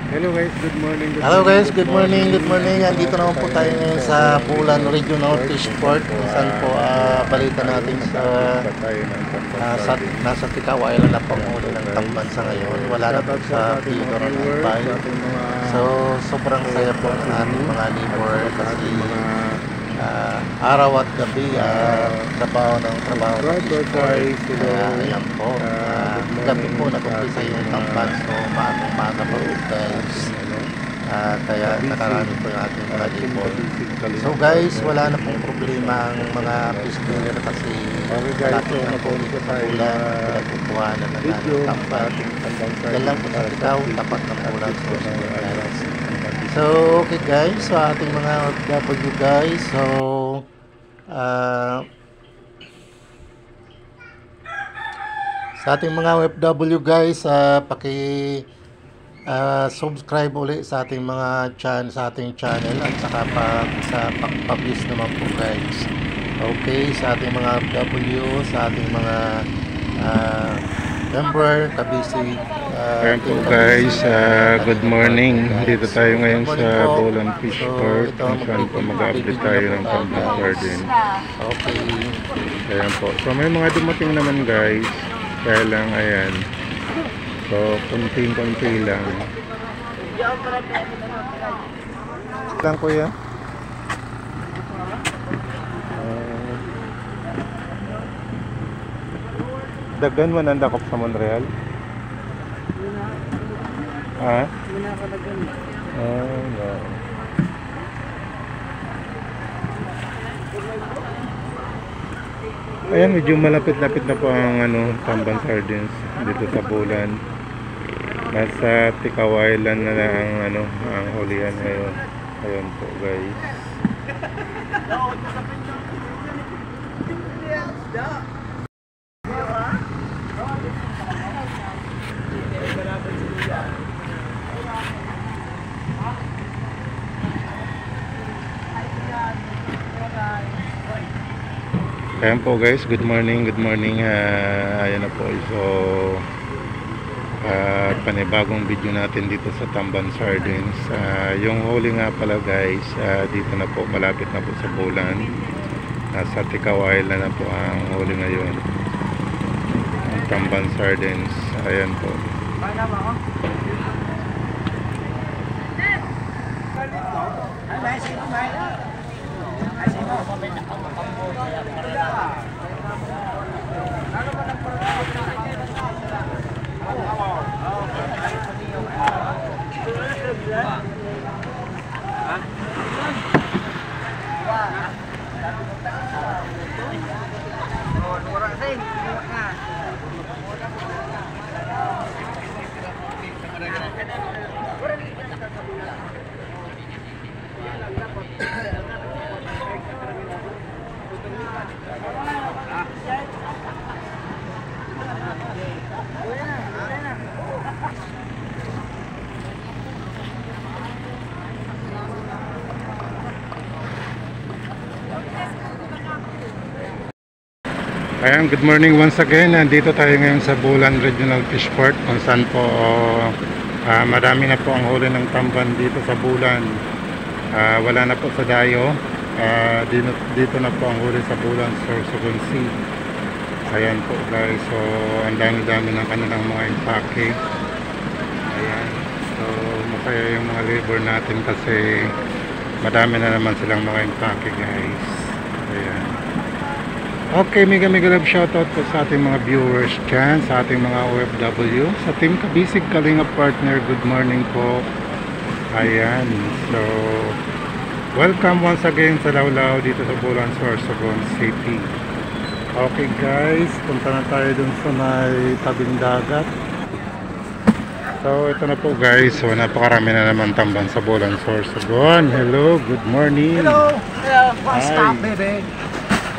Hello guys, good morning. Hello guys, good morning. Andito naman po tayo ngayon sa Bulan Regional Fishport kung saan po balita natin nasa Tikaw Island na panghuli ng tamban sa ngayon. Wala na po sa Theodore ng Albay. So, sobrang saya po ng ating mga labor kasi araw at gabi trabaho ng Fishport. Ayan po. Gabi po nag-umpisa yung tamban. So, maaga po guys. Kaya nakarami po yung ating mga labor. So guys, wala na pong problema ang mga fish dealer kasi malapit na po dito sa bulan. Pinagkukuha na ng ating tamban. Yan lang po sa Tikaw, tapat ng bulan. So okay guys, so ating mga OFW guys, so sa ating mga OFW guys, subscribe ulit sa ating mga ating channel at saka sa pag-publish naman po guys. Okay, sa ating mga OFW, sa ating mga member, kabisi. Ayan po guys, good morning. Dito tayo ngayon sa Bulan Fishport kung saan po mag-update tayo ng Tamban Garden. Okay. Ayan po. So may mga dumating naman guys. Kaya lang ayan. So kunting-kunti lang. Lang kuya. Daghan man ang dakop sa Montreal. Ha? No. Ayan, medyo malapit-lapit na po ang Tamban Sardines dito sa Bulan. Nasa Tikaw Island na lang ang hulihan ngayon. Ayan po guys. Ayan po guys, good morning. Ayan na po. So panibagong video natin dito sa Tamban Sardines. Yung huli nga pala guys, dito na po, malapit na po sa Bulan. Nasa Tikaw Island na po ang huli ngayon, ang Tamban Sardines. Ayan po. Ayan, good morning once again. Nandito tayo ngayon sa Bulan Regional Fishport kung saan po marami na po ang huli ng tamban dito sa Bulan. Wala na po sa Dayo. Dito na po ang huli sa Bulan, Sorsogon Sea. Ayan po guys, so ang dami-dami ng kanilang mga impake. Ayan, so masaya yung mga labor natin kasi madami na naman silang mga impake guys. Ayan. Okay, mega love shoutout po sa ating mga viewers dyan, sa ating mga OFW, sa Team Kabisig Kalinga Partner, good morning po. Ayan, so welcome once again sa Lawlaw dito sa Bulan, Sorsogon City. Okay guys, punta na tayo dun sa may tabing dagat. So ito na po guys, so napakarami na naman tamban sa Bulan, Sorsogon. Hello, good morning. Hello, what's up baby?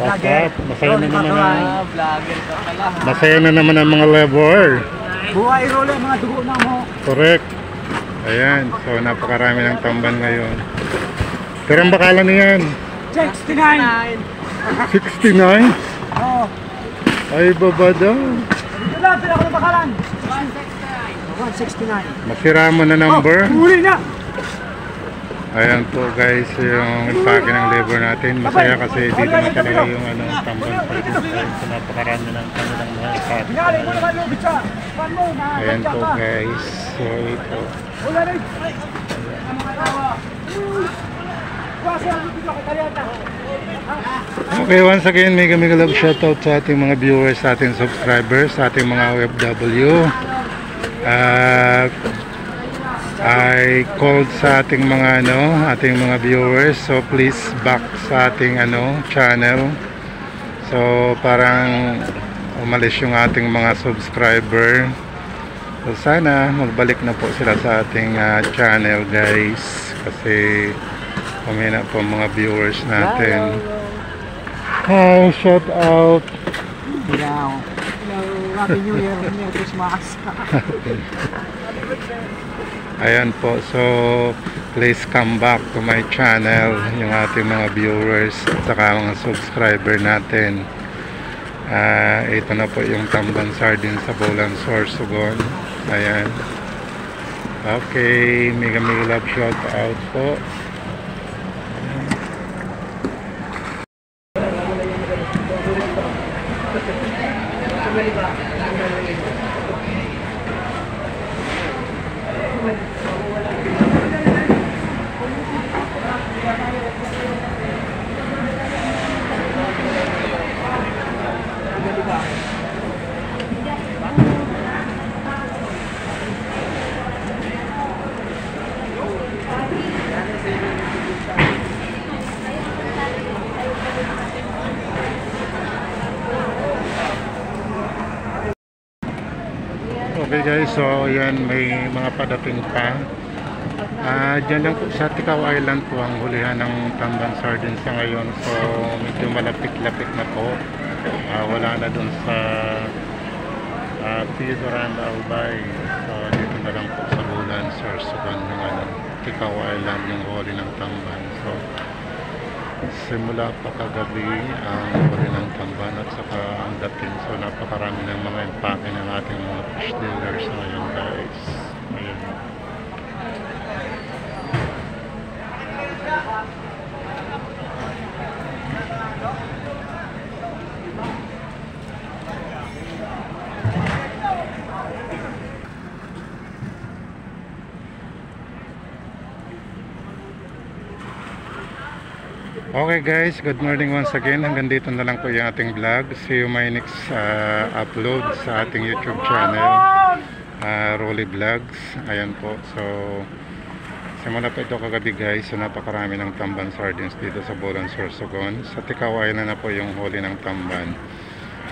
Masaya na naman ang mga labor. Buhay role mga dugo na mo. Correct. Ayan, so napakarami ng tamban ngayon. Pero ang bakalan niyan? 69. 69? Oo. Ay baba daw. Ito lang, sila ko na bakalan. 169. Masira mo na number. Oh, huli na! Ayan po guys, yung impake ng labor natin. Masaya kasi dito na talaga yung tambang sardines. So napakarami ng kanilang mga impake. Binali mo naman yung bitsa. Pan mo, Ayan nakakadya po ka. guys. So ito. Wala rin. Ang mga tawa. Wasa ang bibig ako, talenta. Okay, once again, mega love shoutout sa ating mga viewers, sa ating subscribers, sa ating mga OFW. I called sa ating mga ating mga viewers, so please back sa ating channel. So parang umalis yung ating mga subscriber. So sana magbalik na po sila sa ating channel guys, kasi kumina po mga viewers natin. Hi, shout out. Hello. Hello. Happy New Year. Merry Christmas. Ayan po, so please come back to my channel, yung ating mga viewers at saka mga subscriber natin. Ito na po yung tambang sardines sa Bulan, Sorsogon. Ayan. Okay, mega love shout out po. Okay guys, so yan, may mga padating pa. Dyan lang po sa Ticao Island po ang hulihan ng tambang sardines sa ngayon. So medyo malapit-lapit na po. Wala na dun sa Pidoranda Albay. So dito na lang po sa Bulan, Sorsogon ng Ticao Island yung huli ng tambang. So simula pa kagabi ang huli ng tamban at saka ang dating. So napakarami ng mga impake ng ating mga fish dealers ngayon guys. Ayun. Okay guys, good morning once again. Hanggang dito na lang po yung ating vlog. See you my next upload sa ating YouTube channel, Rolly Vlogs. Ayan po. So simula pa ito kagabi guys. So napakarami ng tamban sardines dito sa Bulan, Sorsogon. Sa Ticao Island na po yung huli ng tamban.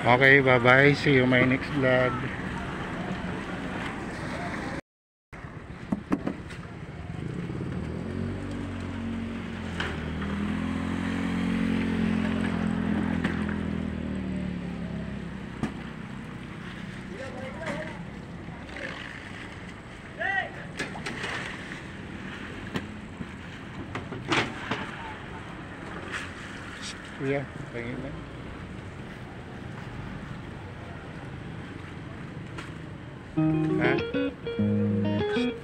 Okay, bye bye. See you my next vlog. Kuya, pahingin lang. Ha?